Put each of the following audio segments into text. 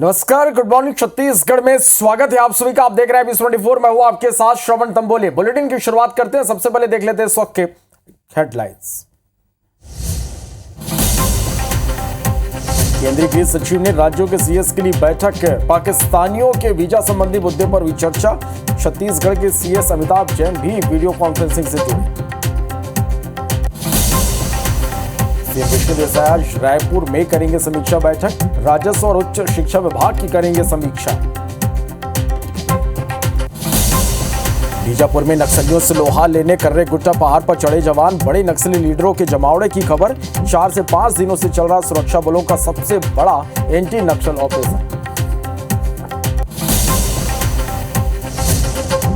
नमस्कार, good morning. Chhattisgarh में स्वागत है आप सभी का। आप देख रहे हैं B24। मैं हूं आपके साथ श्रवण तंबोले। बुलेटिन की शुरुआत करते हैं। सबसे पहले देख लेते हैं इस वक्त के हेडलाइंस। केंद्रीय गृह सचिव ने राज्यों के सीएस के लिए बैठक। पाकिस्तानियों के वीजा संबंधी मुद्दे पर हुई चर्चा। छत्तीसगढ़ के सीएस अमिताभ जैन भी वीडियो कॉन्फ्रेंसिंग से जुड़े। सीएम विष्णुदेव साय आज रायपुर में करेंगे समीक्षा बैठक। राजस्व और उच्च शिक्षा विभाग की करेंगे समीक्षा। बीजापुर में नक्सलियों से लोहा लेने कर्रे गुट्टा पहाड़ पर चढ़े जवान। बड़े नक्सली लीडरों के जमावड़े की खबर। 4 से 5 दिनों से चल रहा सुरक्षा बलों का सबसे बड़ा एंटी नक्सल ऑपरेशन।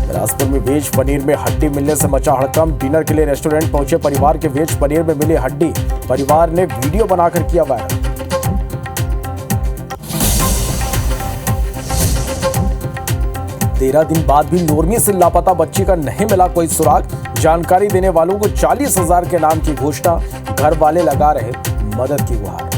बिलासपुर में वेज पनीर में हड्डी मिलने से मचा हड़कंप। डिनर के लिए रेस्टोरेंट पहुंचे परिवार के वेज पनीर में मिली हड्डी। परिवार ने वीडियो बनाकर किया वायरल। तेरह दिन बाद भी नोरमी से लापता बच्ची का नहीं मिला कोई सुराग। जानकारी देने वालों को 40,000 के नाम की घोषणा। घर वाले लगा रहे मदद की गुहार।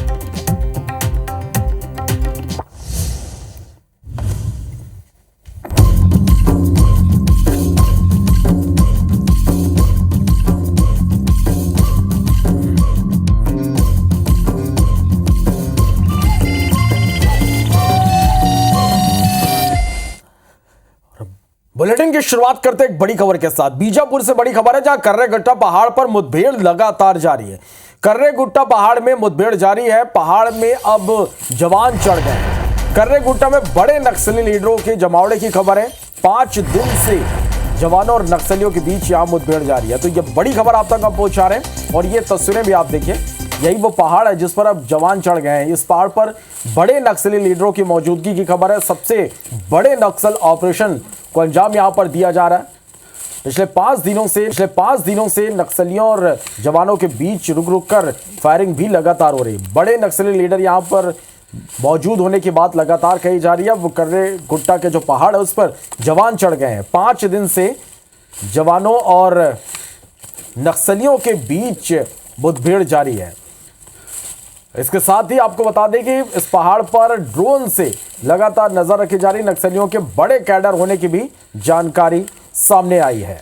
बुलेटिन की शुरुआत करते एक बड़ी खबर के साथ। बीजापुर से बड़ी खबर है, जहां कर्रेगुट्टा पहाड़ पर मुठभेड़ लगातार जारी है। कर्रेगुट्टा पहाड़ में मुठभेड़ जारी है। पहाड़ में अब जवान चढ़ गए। कर्रेगुट्टा में बड़े नक्सली लीडरों के जमावड़े की खबर है। 5 दिन से जवानों और नक्सलियों के बीच यहां मुठभेड़ जारी है। तो यह बड़ी खबर आप तक हम पहुंचा रहे हैं और ये तस्वीरें भी आप देखिए। यही वो पहाड़ है जिस पर अब जवान चढ़ गए हैं। इस पहाड़ पर बड़े नक्सली लीडरों की मौजूदगी की खबर है। सबसे बड़े नक्सल ऑपरेशन को अंजाम यहां पर दिया जा रहा है। पिछले 5 दिनों से नक्सलियों और जवानों के बीच रुक रुक कर फायरिंग भी लगातार हो रही है। बड़े नक्सली लीडर यहां पर मौजूद होने की बात लगातार कही जा रही है। वो कर्रेगुट्टा के जो पहाड़ है उस पर जवान चढ़ गए हैं। 5 दिन से जवानों और नक्सलियों के बीच मुठभेड़ जारी है। इसके साथ ही आपको बता दें कि इस पहाड़ पर ड्रोन से लगातार नजर रखी जा रही। नक्सलियों के बड़े कैडर होने की भी जानकारी सामने आई है।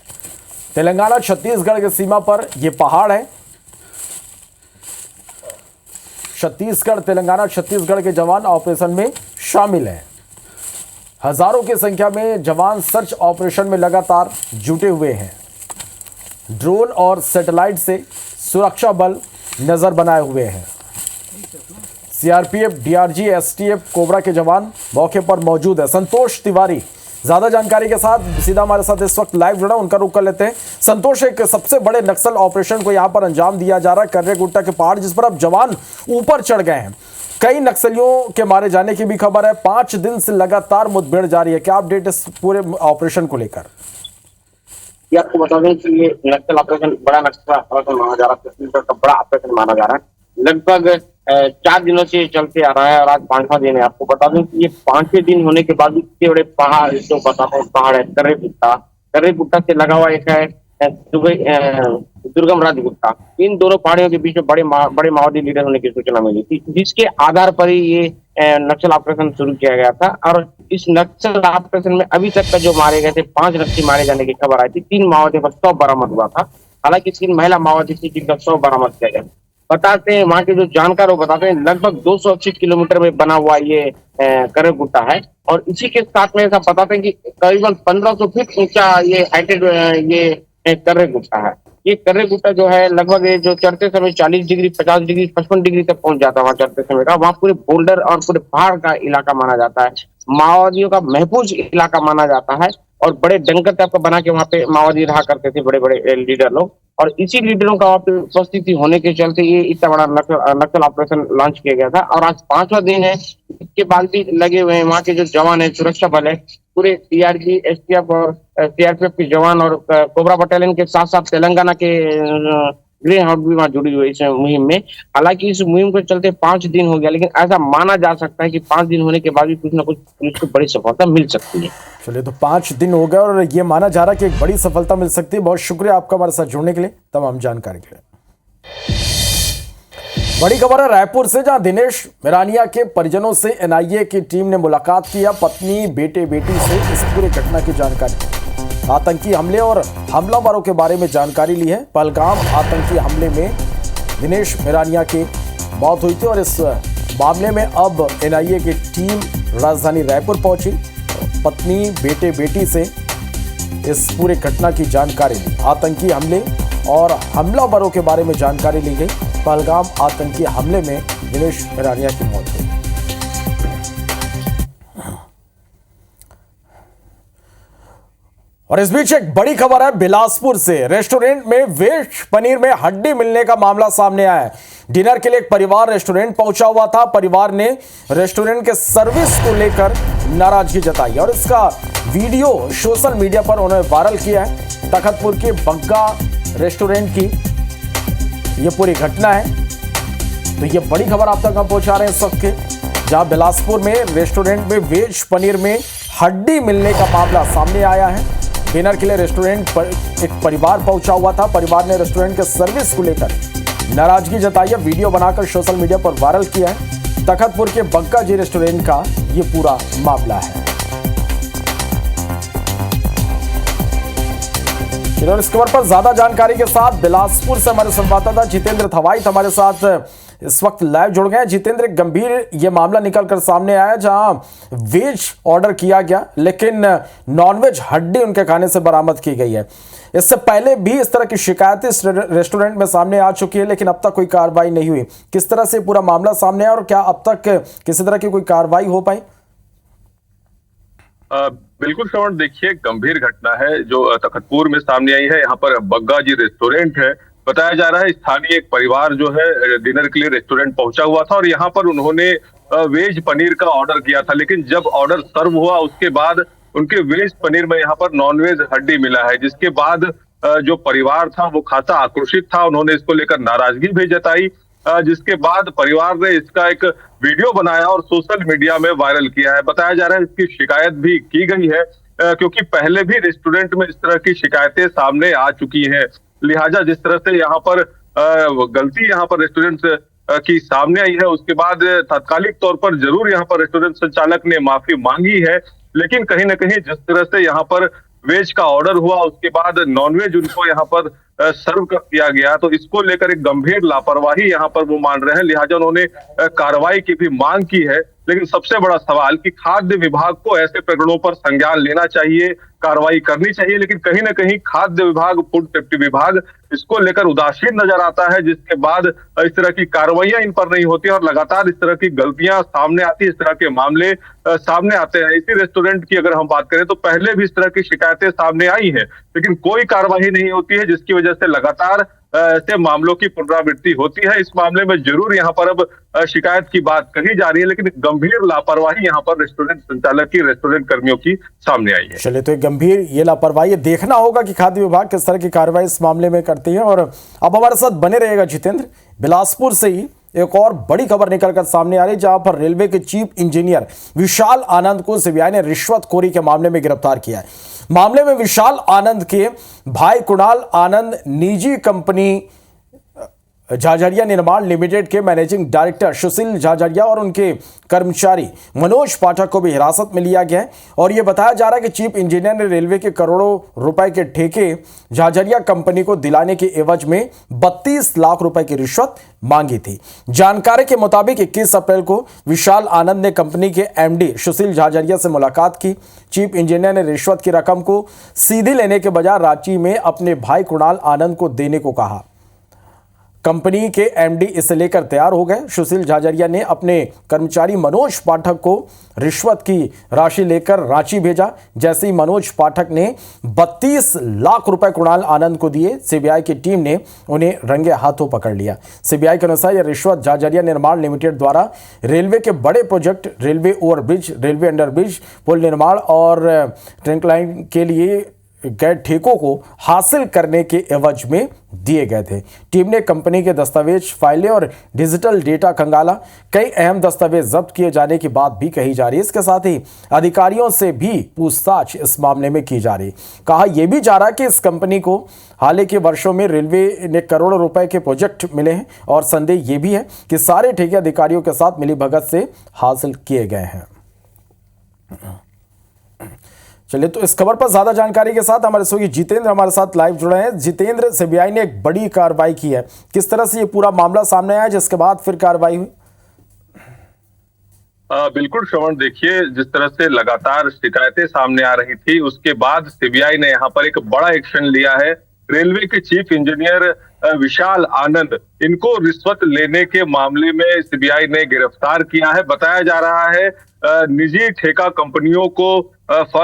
तेलंगाना छत्तीसगढ़ की सीमा पर यह पहाड़ है। तेलंगाना छत्तीसगढ़ के जवान ऑपरेशन में शामिल हैं। हजारों की संख्या में जवान सर्च ऑपरेशन में लगातार जुटे हुए हैं। ड्रोन और सैटेलाइट से सुरक्षा बल नजर बनाए हुए हैं। सीआरपीएफ, डीआरजी, एसटीएफ, कोबरा के जवान मौके पर मौजूद है। संतोष तिवारी ज्यादा जानकारी के साथ सीधा हमारे साथ इस वक्त लाइव जुड़ा, उनका रुख कर लेते हैं। संतोष, एक सबसे बड़े नक्सल ऑपरेशन को यहां पर अंजाम दिया जा रहा है। कर्रेगुट्टा के पहाड़ जिस पर अब जवान ऊपर चढ़ गए हैं। कई नक्सलियों के मारे जाने की भी खबर है। 5 दिन से लगातार मुठभेड़ जारी है। क्या अपडेट इस पूरे ऑपरेशन को लेकर? आपको बता दें कि ये नक्सल ऑपरेशन बड़ा नक्सल ऑपरेशन माना जा रहा है। छत्तीसगढ़ का बड़ा ऑपरेशन माना जा रहा है। लगभग 4 दिनों से चलते आ रहा है और आज 5वां दिन है। आपको बता दें कि ये 5वें दिन होने के बाद भी इतने बड़े पहाड़, जो बताता हूँ पहाड़ है कर्रेगुट्टा से लगा हुआ एक है दुर्गम राजगुट्टा। इन दोनों पहाड़ियों के बीच में बड़े माओवादी लीडर होने की सूचना मिली थी, जिसके आधार पर ही ये नक्सल ऑपरेशन शुरू किया गया था। और इस नक्सल ऑपरेशन में अभी तक का जो मारे गए थे 5 नक्सली मारे जाने की खबर आई थी। 3 माओवादियों का शव बरामद हुआ था। हालांकि 3 महिला माओवादी थी जिनका शव बरामद किया गया। बताते हैं वहां के जो जानकार वो बताते हैं लगभग 280 किलोमीटर में बना हुआ ये कर्रेगुट्टा है। और इसी के साथ में ऐसा बताते हैं कि करीबन 1500 फीट ऊंचा ये हाइटेड ये कर्रेगुट्टा है। ये कर्रेगुट्टा जो है लगभग जो चढ़ते समय 40 डिग्री, 50 डिग्री, 55 डिग्री तक पहुंच जाता है वहां चढ़ते समय का। वहां पूरे बोल्डर और पूरे पहाड़ का इलाका माना जाता है। माओवादियों का महफूज इलाका माना जाता है और बड़े डंकर टाइप का बना के वहां पे माओवादी रहा करते थे, बड़े बड़े लीडर लोग। और इसी लीडरों का वहां पे उपस्थिति होने के चलते ये इतना बड़ा नक्सल ऑपरेशन लॉन्च किया गया था। और आज 5वां दिन है। इसके बाद भी लगे हुए हैं वहां के जो जवान है, सुरक्षा बल है, पूरे डीआरजी, एसटीएफ और सीआरपीएफ के जवान और कोबरा बटालियन के साथ साथ तेलंगाना के गृह हाउस भी वहां जुड़ी हुई इस मुहिम में। हालांकि इस मुहिम के चलते 5 दिन हो गया, लेकिन ऐसा माना जा सकता है कि 5 दिन होने के बाद भी कुछ ना कुछ पुलिस को बड़ी सफलता मिल सकती है। चलिए, तो 5 दिन हो गए और ये माना जा रहा है कि एक बड़ी सफलता मिल सकती है। बहुत शुक्रिया आपका हमारे साथ जुड़ने के लिए, तमाम जानकारी के लिए। बड़ी खबर है रायपुर से, जहां दिनेश मिरानिया के परिजनों से एनआईए की टीम ने मुलाकात की। पत्नी बेटे बेटी से इस पूरी घटना की जानकारी, आतंकी हमले और हमलावरों के बारे में जानकारी ली है। पहलगाम आतंकी हमले में दिनेश मिरानिया की मौत हुई थी और इस मामले में अब एनआईए की टीम राजधानी रायपुर पहुंची। पत्नी बेटे बेटी से इस पूरी घटना की जानकारी ली। आतंकी हमले और हमलावरों के बारे में जानकारी ली गई। पहलगाम आतंकी हमले में दिनेश मिरानिया की मौत हुई। और इस बीच एक बड़ी खबर है बिलासपुर से। रेस्टोरेंट में वेज पनीर में हड्डी मिलने का मामला सामने आया है। डिनर के लिए एक परिवार रेस्टोरेंट पहुंचा हुआ था। परिवार ने रेस्टोरेंट के सर्विस को लेकर नाराजगी जताई और इसका वीडियो सोशल मीडिया पर उन्होंने वायरल किया है। तखतपुर के बग्गा रेस्टोरेंट की ये पूरी घटना है। तो ये बड़ी खबर आप तक हम पहुंचा रहे हैं इस वक्त के, जहां बिलासपुर में रेस्टोरेंट में वेज पनीर में हड्डी मिलने का मामला सामने आया है। डिनर के लिए रेस्टोरेंट पर एक परिवार पहुंचा हुआ था। परिवार ने रेस्टोरेंट के सर्विस को लेकर नाराजगी जताई है। वीडियो बनाकर सोशल मीडिया पर वायरल किया है। तखतपुर के बग्गा जी रेस्टोरेंट का ये पूरा मामला है। इस खबर पर ज्यादा जानकारी के साथ बिलासपुर से हमारे संवाददाता जितेंद्र थवाइट हमारे साथ इस वक्त लाइव जुड़ गए हैं। जितेंद्र, गंभीर ये मामला निकलकर सामने आया जहां वेज ऑर्डर किया गया लेकिन नॉनवेज हड्डी उनके खाने से बरामद की गई है। इससे पहले भी इस तरह की शिकायतें इस रेस्टोरेंट में सामने आ चुकी है लेकिन अब तक कोई कार्रवाई नहीं हुई। किस तरह से पूरा मामला सामने आया और क्या अब तक किसी तरह की कोई कार्रवाई हो पाई? बिल्कुल श्रवण, देखिए गंभीर घटना है जो तखतपुर में सामने आई है। यहाँ पर बग्गा जी रेस्टोरेंट है। बताया जा रहा है स्थानीय एक परिवार जो है डिनर के लिए रेस्टोरेंट पहुंचा हुआ था और यहाँ पर उन्होंने वेज पनीर का ऑर्डर किया था, लेकिन जब ऑर्डर सर्व हुआ उसके बाद उनके वेज पनीर में यहाँ पर नॉनवेज हड्डी मिला है, जिसके बाद जो परिवार था वो खासा आक्रोशित था। उन्होंने इसको लेकर नाराजगी भी जताई, जिसके बाद परिवार ने इसका एक वीडियो बनाया और सोशल मीडिया में वायरल किया है। बताया जा रहा है इसकी शिकायत भी की गई है क्योंकि पहले भी रेस्टोरेंट में इस तरह की शिकायतें सामने आ चुकी हैं। लिहाजा जिस तरह से यहाँ पर गलती यहाँ पर रेस्टोरेंट की सामने आई है, उसके बाद तात्कालिक तौर पर जरूर यहाँ पर रेस्टोरेंट संचालक ने माफी मांगी है, लेकिन कहीं ना कहीं जिस तरह से यहाँ पर वेज का ऑर्डर हुआ उसके बाद नॉनवेज उनको यहाँ पर सर्व कर दिया गया, तो इसको लेकर एक गंभीर लापरवाही यहाँ पर वो मान रहे हैं। लिहाजा उन्होंने कार्रवाई की भी मांग की है। लेकिन सबसे बड़ा सवाल कि खाद्य विभाग को ऐसे प्रकरणों पर संज्ञान लेना चाहिए, कार्रवाई करनी चाहिए, लेकिन कहीं ना कहीं खाद्य विभाग, फूड सेफ्टी विभाग इसको लेकर उदासीन नजर आता है, जिसके बाद इस तरह की कार्रवाइयां इन पर नहीं होती और लगातार इस तरह की गलतियां सामने आती, इस तरह के मामले सामने आते हैं। इसी रेस्टोरेंट की अगर हम बात करें तो पहले भी इस तरह की शिकायतें सामने आई हैं, लेकिन कोई कार्रवाई नहीं होती है, जिसकी वजह से लगातार ऐसे मामलों की पुनरावृत्ति होती है। इस मामले में जरूर यहाँ पर अब शिकायत की बात कही जा रही है, लेकिन गंभीर लापरवाही यहाँ पर रेस्टोरेंट संचालक की, रेस्टोरेंट कर्मियों की सामने आई है। चलिए, तो एक गंभीर ये लापरवाही, देखना होगा कि खाद्य विभाग किस तरह की कार्रवाई इस मामले में करती है। और अब हमारे साथ बने रहेगा जितेंद्र। बिलासपुर से ही एक और बड़ी खबर निकलकर सामने आ रही, जहां पर रेलवे के चीफ इंजीनियर विशाल आनंद को सीबीआई ने रिश्वतखोरी के मामले में गिरफ्तार किया है। मामले में विशाल आनंद के भाई कुणाल आनंद निजी कंपनी झाझड़िया निर्माण लिमिटेड के मैनेजिंग डायरेक्टर सुशील झाझड़िया और उनके कर्मचारी मनोज पाठक को भी हिरासत में लिया गया है। और यह बताया जा रहा है कि चीफ इंजीनियर ने रेलवे के करोड़ों रुपए के ठेके झाझड़िया कंपनी को दिलाने के एवज में 32 लाख रुपए की रिश्वत मांगी थी। जानकारी के मुताबिक 21 अप्रैल को विशाल आनंद ने कंपनी के एमडी सुशील झाझड़िया से मुलाकात की। चीफ इंजीनियर ने रिश्वत की रकम को सीधे लेने के बजाय रांची में अपने भाई कुणाल आनंद को देने को कहा। कंपनी के एमडी इसे लेकर तैयार हो गए। सुशील झाझड़िया ने अपने कर्मचारी मनोज पाठक को रिश्वत की राशि लेकर रांची भेजा। जैसे ही मनोज पाठक ने 32 लाख रुपए कुणाल आनंद को दिए, सीबीआई की टीम ने उन्हें रंगे हाथों पकड़ लिया। सीबीआई के अनुसार यह रिश्वत झाझड़िया निर्माण लिमिटेड द्वारा रेलवे के बड़े project, railway overbridge, railway underbridge, पुल निर्माण और ट्रैंक लाइन के लिए गए ठेकों को हासिल करने के एवज में दिए गए थे। टीम ने कंपनी के दस्तावेज, फाइलें और डिजिटल डेटा खंगाला। कई अहम दस्तावेज जब्त किए जाने की बात भी कही जा रही है। इसके साथ ही अधिकारियों से भी पूछताछ इस मामले में की जा रही। कहा यह भी जा रहा है कि इस कंपनी को हाल के वर्षों में रेलवे ने करोड़ों रुपए के प्रोजेक्ट मिले हैं और संदेह यह भी है कि सारे ठेके अधिकारियों के साथ मिलीभगत से हासिल किए गए हैं। चलिए, तो इस खबर पर ज्यादा जानकारी के साथ हमारे सहयोगी जितेंद्र हमारे साथ लाइव जुड़े हैं। जितेंद्र, सीबीआई ने एक बड़ी कार्रवाई की है, किस तरह से ये पूरा मामला सामने आया जिसके बाद फिर कार्रवाई हुई? बिल्कुल श्रवण, देखिए जिस तरह से लगातार शिकायतें सामने आ रही थी, उसके बाद सीबीआई ने यहाँ पर एक बड़ा एक्शन लिया है। रेलवे के चीफ इंजीनियर विशाल आनंद, इनको रिश्वत लेने के मामले में सीबीआई ने गिरफ्तार किया है। बताया जा रहा है निजी ठेका कंपनियों को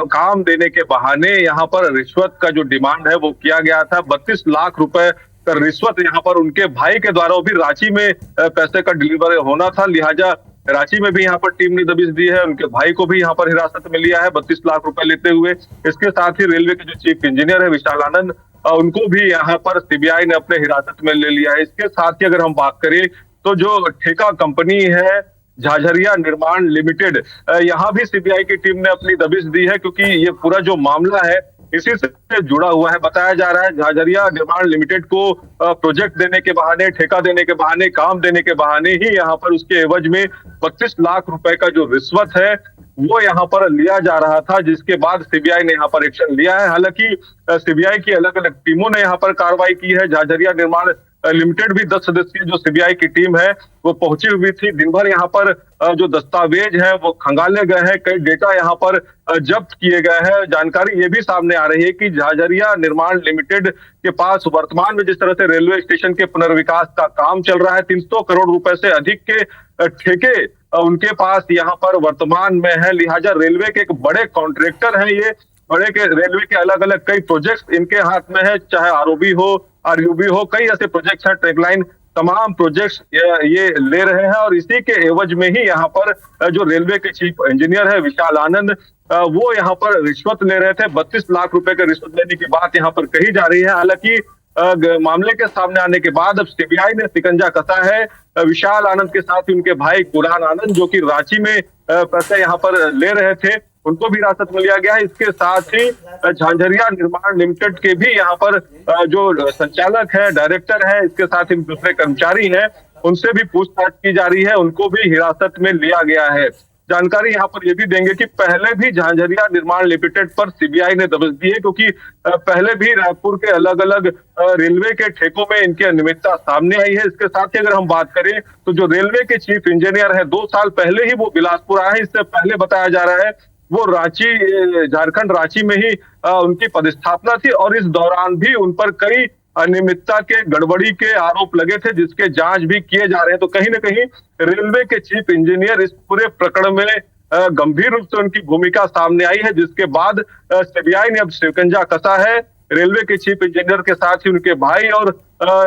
काम देने के बहाने यहाँ पर रिश्वत का जो डिमांड है वो किया गया था। 32 लाख रुपए का रिश्वत यहाँ पर उनके भाई के द्वारा, वो भी रांची में पैसे का डिलीवर होना था, लिहाजा रांची में भी यहाँ पर टीम ने दबिश दी है। उनके भाई को भी यहाँ पर हिरासत में लिया है 32 लाख रुपए लेते हुए। इसके साथ ही रेलवे के जो चीफ इंजीनियर है विशाल आनंद, उनको भी यहाँ पर सीबीआई ने अपने हिरासत में ले लिया है। इसके साथ ही अगर हम बात करें तो जो ठेका कंपनी है झाझरिया निर्माण लिमिटेड, यहाँ भी सीबीआई की टीम ने अपनी दबिश दी है, क्योंकि ये पूरा जो मामला है इसी से जुड़ा हुआ है। बताया जा रहा है झाझरिया निर्माण लिमिटेड को प्रोजेक्ट देने के बहाने, ठेका देने के बहाने, काम देने के बहाने ही यहाँ पर उसके एवज में 32 लाख रुपए का जो रिश्वत है वो यहाँ पर लिया जा रहा था, जिसके बाद सीबीआई ने यहाँ पर एक्शन लिया है। हालांकि सीबीआई की अलग अलग टीमों ने यहाँ पर कार्रवाई की है। झाझरिया निर्माण लिमिटेड भी 10 सदस्यीय जो सीबीआई की टीम है वो पहुंची हुई थी। दिन भर यहाँ पर जो दस्तावेज है वो खंगाले गए हैं, कई डेटा यहाँ पर जब्त किए गए हैं। जानकारी ये भी सामने आ रही है कि झाझरिया निर्माण लिमिटेड के पास वर्तमान में जिस तरह से रेलवे स्टेशन के पुनर्विकास का काम चल रहा है, 300 करोड़ रुपए से अधिक के ठेके उनके पास यहाँ पर वर्तमान में है। लिहाजा रेलवे के एक बड़े कॉन्ट्रैक्टर है ये, बड़े के रेलवे के अलग अलग कई प्रोजेक्ट्स इनके हाथ में है, चाहे आरओबी हो, आरयूबी हो, कई ऐसे प्रोजेक्ट्स हैं, ट्रैकलाइन, तमाम प्रोजेक्ट्स ये ले रहे हैं। और इसी के एवज में ही यहाँ पर जो रेलवे के चीफ इंजीनियर है विशाल आनंद, वो यहाँ पर रिश्वत ले रहे थे। 32 लाख रुपए का रिश्वत लेने की बात यहाँ पर कही जा रही है। हालांकि मामले के सामने आने के बाद अब सीबीआई ने शिकंजा कसा है विशाल आनंद के साथ ही उनके भाई कुरान आनंद, जो कि रांची में पैसे यहाँ पर ले रहे थे, उनको भी हिरासत में लिया गया है। इसके साथ ही झाझरिया निर्माण लिमिटेड के भी यहाँ पर जो संचालक है, डायरेक्टर है, इसके साथ ही दूसरे कर्मचारी हैं, उनसे भी पूछताछ की जा रही है, उनको भी हिरासत में लिया गया है। जानकारी यहाँ पर यह भी देंगे कि पहले भी झाझरिया निर्माण लिमिटेड पर सीबीआई ने दबिश दी है, क्योंकि पहले भी रायपुर के अलग अलग रेलवे के ठेकों में इनकी अनियमितता सामने आई है। इसके साथ ही अगर हम बात करें तो जो रेलवे के चीफ इंजीनियर है, 2 साल पहले ही वो बिलासपुर आए हैं। इससे पहले बताया जा रहा है वो रांची, झारखंड रांची में ही उनकी पदस्थापना थी और इस दौरान भी उन पर कई अनियमितता के, गड़बड़ी के आरोप लगे थे, जिसके जांच भी किए जा रहे हैं। तो कहीं ना कहीं रेलवे के चीफ इंजीनियर इस पूरे प्रकरण में गंभीर रूप से उनकी भूमिका सामने आई है, जिसके बाद सीबीआई ने अब शिकंजा कसा है रेलवे के चीफ इंजीनियर के साथ ही उनके भाई और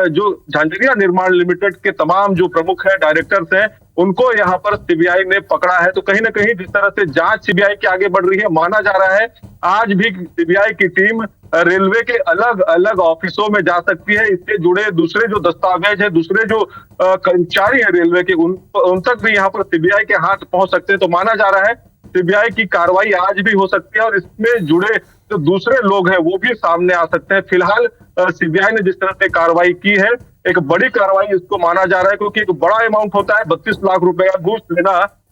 जो झाझरिया निर्माण लिमिटेड के तमाम जो प्रमुख है, डायरेक्टर्स हैं, उनको यहाँ पर सीबीआई ने पकड़ा है। तो कहीं ना कहीं जिस तरह से जांच सीबीआई की आगे बढ़ रही है, माना जा रहा है आज भी सीबीआई की टीम रेलवे के अलग अलग ऑफिसों में जा सकती है। इससे जुड़े दूसरे जो दस्तावेज है, दूसरे जो कर्मचारी है रेलवे के, उन तक भी यहाँ पर सीबीआई के हाथ पहुंच सकते हैं। तो माना जा रहा है सीबीआई की कार्रवाई आज भी हो सकती है और इसमें जुड़े जो दूसरे लोग हैं वो भी सामने आ सकते हैं। फिलहाल सीबीआई ने जिस तरह से कार्रवाई की है, एक बड़ी कार्रवाई इसको माना जा रहा है, क्योंकि एक बड़ा अमाउंट होता है 32 लाख रुपए का घूस लेना,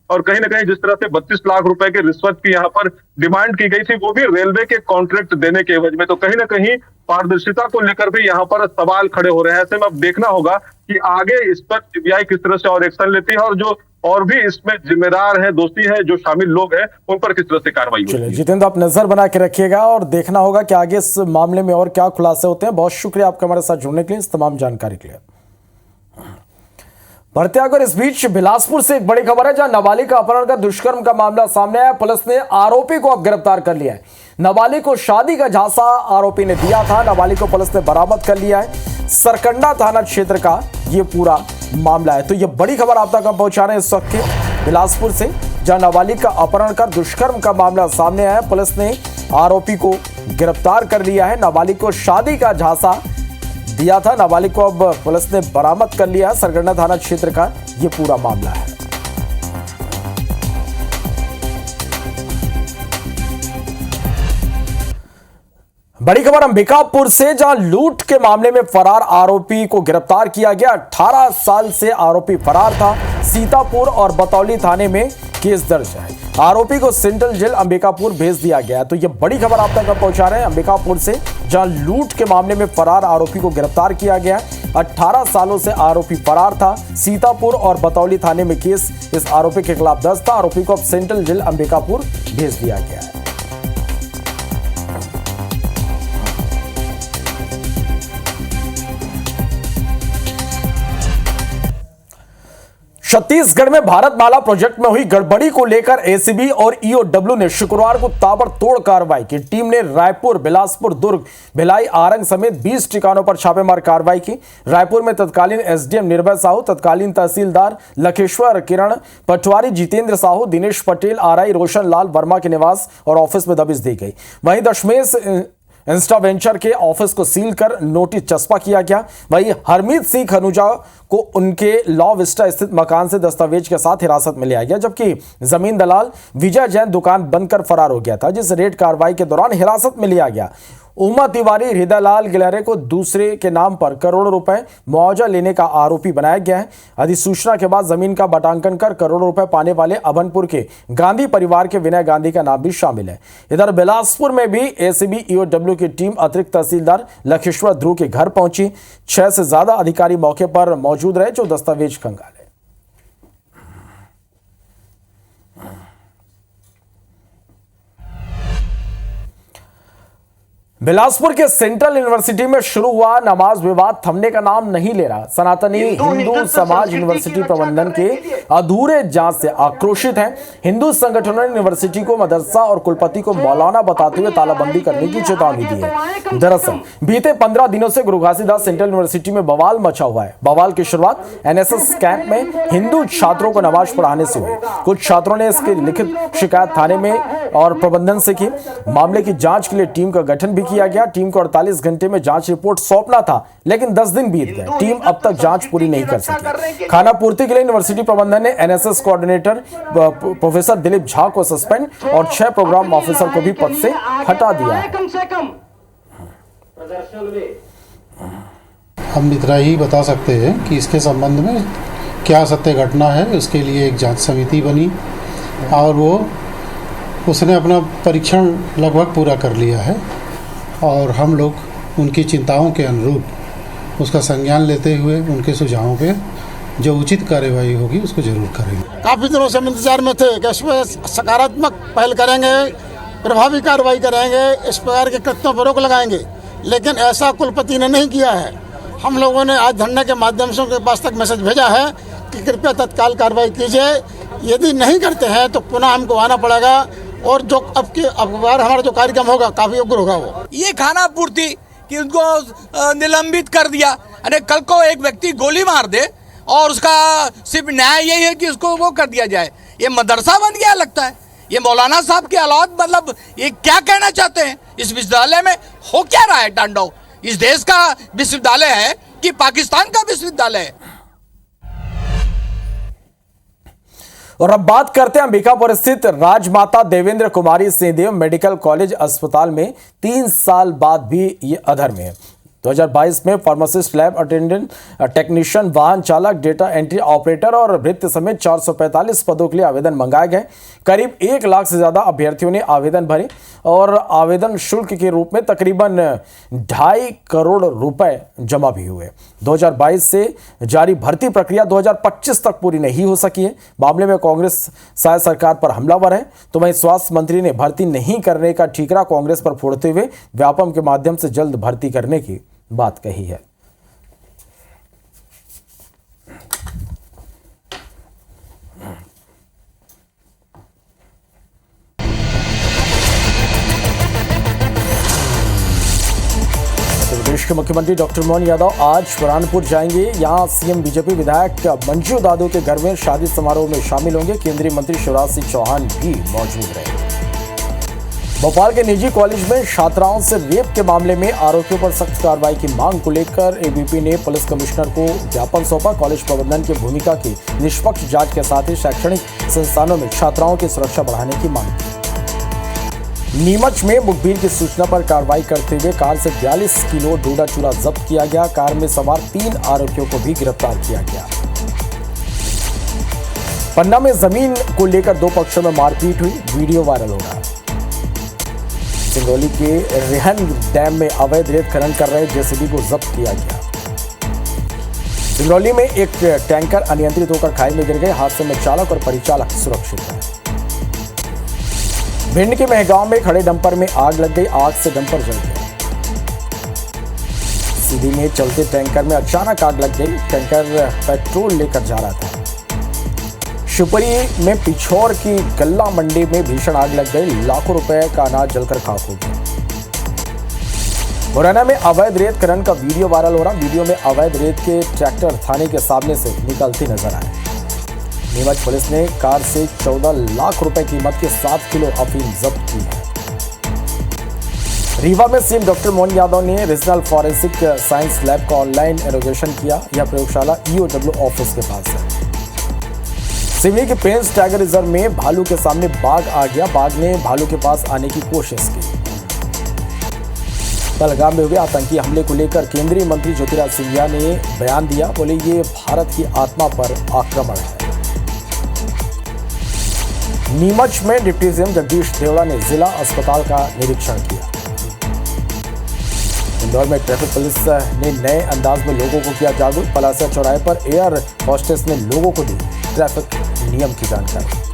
और कहीं ना कहीं जिस तरह से 32 लाख रुपए के रिश्वत की यहाँ पर डिमांड की गई थी, वो भी रेलवे के कॉन्ट्रैक्ट देने के एवज में। तो कहीं ना कहीं पारदर्शिता को लेकर भी यहाँ पर सवाल खड़े हो रहे हैं। ऐसे में अब देखना होगा कि आगे इस पर सीबीआई किस तरह से और एक्शन लेती है और जो और भी इसमें जिम्मेदार है, दोषी है, जो शामिल लोग हैं, उन पर किस तरह से कार्रवाई होती है। जितेंद्र, आप नजर बना के रखिएगा और देखना होगा कि आगे इस मामले में और क्या खुलासे होते हैं। बहुत शुक्रिया आपका हमारे साथ जुड़ने के लिए, इस तमाम जानकारी के लिए। बढ़ते आगे इस बीच बिलासपुर से एक बड़ी खबर है, जहां नाबालिग का अपहरण कर दुष्कर्म का मामला सामने आया। पुलिस ने आरोपी को अब गिरफ्तार कर लिया है। नाबालिग को शादी का झांसा आरोपी ने दिया था। नाबालिग को पुलिस ने बरामद कर लिया है। सरकंडा थाना क्षेत्र का ये पूरा मामला है। तो ये बड़ी खबर आप तक हम पहुंचा रहे हैं इस वक्त बिलासपुर से, जहां नाबालिग का अपहरण कर दुष्कर्म का मामला सामने आया। पुलिस ने आरोपी को गिरफ्तार कर लिया है। नाबालिग को शादी का झांसा दिया था। नाबालिग को अब पुलिस ने बरामद कर लिया है। सरगना थाना क्षेत्र का यह पूरा मामला है। बड़ी खबर अंबिकापुर से, जहां लूट के मामले में फरार आरोपी को गिरफ्तार किया गया। 18 साल से आरोपी फरार था। सीतापुर और बतौली थाने में केस दर्ज है। आरोपी को सेंट्रल जेल अंबिकापुर भेज दिया गया। तो यह बड़ी खबर आप तक पहुंचा रहे हैं अंबिकापुर से, जहां लूट के मामले में फरार आरोपी को गिरफ्तार किया गया। 18 सालों से आरोपी फरार था। सीतापुर और बतौली थाने में केस इस आरोपी के खिलाफ दर्ज था। आरोपी को अब सेंट्रल जेल अंबिकापुर भेज दिया गया है। छत्तीसगढ़ में भारतमाला प्रोजेक्ट में हुई गड़बड़ी को लेकर एसीबी और ईओडब्ल्यू ने शुक्रवार को ताबड़तोड़ कार्रवाई की। टीम ने रायपुर, बिलासपुर, दुर्ग, भिलाई, आरंग समेत 20 ठिकानों पर छापेमार कार्रवाई की। रायपुर में तत्कालीन एसडीएम निर्भय साहू, तत्कालीन तहसीलदार लखेश्वर किरण, पटवारी जितेंद्र साहू, दिनेश पटेल, आरआई रोशन लाल वर्मा के निवास और ऑफिस में दबिश दी गई। वहीं दशमेश इंस्टा वेंचर के ऑफिस को सील कर नोटिस चस्पा किया गया। वहीं हरमीत सिंह खनुजा को उनके लॉ विस्टा स्थित मकान से दस्तावेज के साथ हिरासत में लिया गया, जबकि जमीन दलाल विजय जैन दुकान बंद कर फरार हो गया था, जिस रेड कार्रवाई के दौरान हिरासत में लिया गया। उमा तिवारी, हृदयलाल गिलहरे को दूसरे के नाम पर करोड़ों रुपए मुआवजा लेने का आरोपी बनाया गया है। अधिसूचना के बाद जमीन का बटांकन कर करोड़ों रुपए पाने वाले अभनपुर के गांधी परिवार के विनय गांधी का नाम भी शामिल है। इधर बिलासपुर में भी एसीबी ईओडब्ल्यू की टीम अतिरिक्त तहसीलदार लखेश्वर ध्रुव के घर पहुंची। 6 से ज्यादा अधिकारी मौके पर मौजूद रहे जो दस्तावेज खंगाले। बिलासपुर के सेंट्रल यूनिवर्सिटी में शुरू हुआ नमाज विवाद थमने का नाम नहीं ले रहा। सनातनी हिंदू समाज यूनिवर्सिटी प्रबंधन के अधूरे जांच से आक्रोशित हैं। हिंदू संगठनों ने यूनिवर्सिटी को मदरसा और कुलपति को मौलाना बताते हुए तालाबंदी करने की चेतावनी दी है। दरअसल बीते 15 दिनों से गुरु घासीदास सेंट्रल यूनिवर्सिटी में बवाल मचा हुआ है। बवाल की शुरुआत एनएसएस कैंप में हिंदू छात्रों को नमाज पढ़ाने से हुई। कुछ छात्रों ने इसकी लिखित शिकायत थाने में और प्रबंधन से की। मामले की जांच के लिए टीम का गठन भी किया गया। टीम को 48 घंटे में जांच रिपोर्ट सौंपना था, लेकिन 10 दिन बीत गए। टीम अब तक जांच पूरी नहीं कर सकी। खाना पूर्ति के लिए यूनिवर्सिटी प्रबंधन ने NSS coordinator professor Dilip Jha को सस्पेंड और 6 प्रोग्राम ऑफिसर को भी पद से हटा दिया है। हम इतना ही बता सकते हैं कि इसके संबंध में क्या सत्य घटना है। उसके लिए एक जांच समिति बनी और उसने अपना परीक्षण लगभग पूरा कर लिया है और हम लोग उनकी चिंताओं के अनुरूप उसका संज्ञान लेते हुए उनके सुझावों पे जो उचित कार्यवाही होगी उसको जरूर करेंगे। काफ़ी दिनों से हम इंतजार में थे कि इस पर सकारात्मक पहल करेंगे, प्रभावी कार्रवाई करेंगे, इस प्रकार के कृत्यों पर रोक लगाएंगे, लेकिन ऐसा कुलपति ने नहीं किया है। हम लोगों ने आज धरने के माध्यम से उनके पास तक मैसेज भेजा है कि कृपया तत्काल कार्रवाई कीजिए। यदि नहीं करते हैं तो पुनः हमको आना पड़ेगा और जो अब बार हमारा जो कार्यक्रम होगा काफी उग्र होगा। वो ये खाना पूर्ति कि उनको निलंबित कर दिया। अरे कल को एक व्यक्ति गोली मार दे और उसका सिर्फ न्याय यही है कि उसको वो कर दिया जाए। ये मदरसा बन गया लगता है। ये मौलाना साहब के औलाद, मतलब ये क्या कहना चाहते हैं? इस विश्वविद्यालय में हो क्या रहा है तांडव? इस देश का विश्वविद्यालय है कि पाकिस्तान का विश्वविद्यालय है? और अब बात करते हैं अंबिकापुर स्थित राजमाता देवेंद्र कुमारी सिंहदेव मेडिकल कॉलेज अस्पताल में 3 साल बाद भी ये अधर में है। 2022 में फार्मासिस्ट, लैब अटेंडेंट, टेक्नीशियन, वाहन चालक, डेटा एंट्री ऑपरेटर और भृत्य समेत 445 पदों के लिए आवेदन मंगाए गए। करीब 1 लाख से ज्यादा अभ्यर्थियों ने आवेदन भरे और आवेदन शुल्क के रूप में तकरीबन 2.5 करोड़ रुपए जमा भी हुए। 2022 से जारी भर्ती प्रक्रिया 2025 तक पूरी नहीं हो सकी है। मामले में कांग्रेस शायद सरकार पर हमलावर है, तो वहीं स्वास्थ्य मंत्री ने भर्ती नहीं करने का ठीकरा कांग्रेस पर फोड़ते हुए व्यापम के माध्यम से जल्द भर्ती करने की बात कही है। प्रदेश के मुख्यमंत्री डॉक्टर मोहन यादव आज बुरहानपुर जाएंगे। यहां सीएम बीजेपी विधायक मंजू दादू के घर में शादी समारोह में शामिल होंगे। केंद्रीय मंत्री शिवराज सिंह चौहान भी मौजूद रहेंगे। भोपाल के निजी कॉलेज में छात्राओं से रेप के मामले में आरोपियों पर सख्त कार्रवाई की मांग को लेकर एबीपी ने पुलिस कमिश्नर को ज्ञापन सौंपा। कॉलेज प्रबंधन की भूमिका की निष्पक्ष जांच के साथ ही शैक्षणिक संस्थानों में छात्राओं की सुरक्षा बढ़ाने की मांग की। नीमच में मुखबिर की सूचना पर कार्रवाई करते हुए कार से 42 किलो डोडा चूरा जब्त किया गया। कार में सवार 3 आरोपियों को भी गिरफ्तार किया गया। पन्ना में जमीन को लेकर 2 पक्षों में मारपीट हुई, वीडियो वायरल हो रहा है। सिंगरौली के रेहन डैम में अवैध रेत खनन कर रहे जेसीबी को जब्त किया गया। सिंगरौली में एक टैंकर अनियंत्रित होकर खाई में गिर गए। हादसे में चालक और परिचालक सुरक्षित हैं। भिंड के मेहगांव में खड़े डंपर में आग लग गई। आग से डंपर जल गया। सीधी में चलते टैंकर में अचानक आग लग गई। टैंकर पेट्रोल लेकर जा रहा था। शिवपुरी में पिछौर की गल्ला मंडी में भीषण आग लग गई। लाखों रुपए का अनाज जलकर खाक हो गया। मुरैना में अवैध रेत खनन का वीडियो वायरल हो रहा। वीडियो में अवैध रेत के ट्रैक्टर थाने के सामने से निकलती नजर आए। नीमच पुलिस ने कार से 14 लाख रुपए कीमत के 7 किलो अफीम जब्त की है। रीवा में सीएम डॉक्टर मोहन यादव ने रीजनल फॉरेंसिक साइंस लैब का ऑनलाइन इनॉग्रेशन किया। यह प्रयोगशाला ईओडब्ल्यू ऑफिस के पास है। सिवनी के पेंस टाइगर रिजर्व में भालू के सामने बाघ आ गया। बाघ ने भालू के पास आने की कोशिश की। पहलगाम में हुए आतंकी हमले को लेकर केंद्रीय मंत्री ज्योतिराज सिंधिया ने बयान दिया। बोले ये भारत की आत्मा पर आक्रमण है। नीमच में डिप्टी सीएम जगदीश देवड़ा ने जिला अस्पताल का निरीक्षण किया। इंदौर में ट्रैफिक पुलिस ने नए अंदाज में लोगों को किया जागरूक। पलासिया चौराहे पर एयर होस्टेस ने लोगों को दी ट्रैफिक नियम की जानकारी।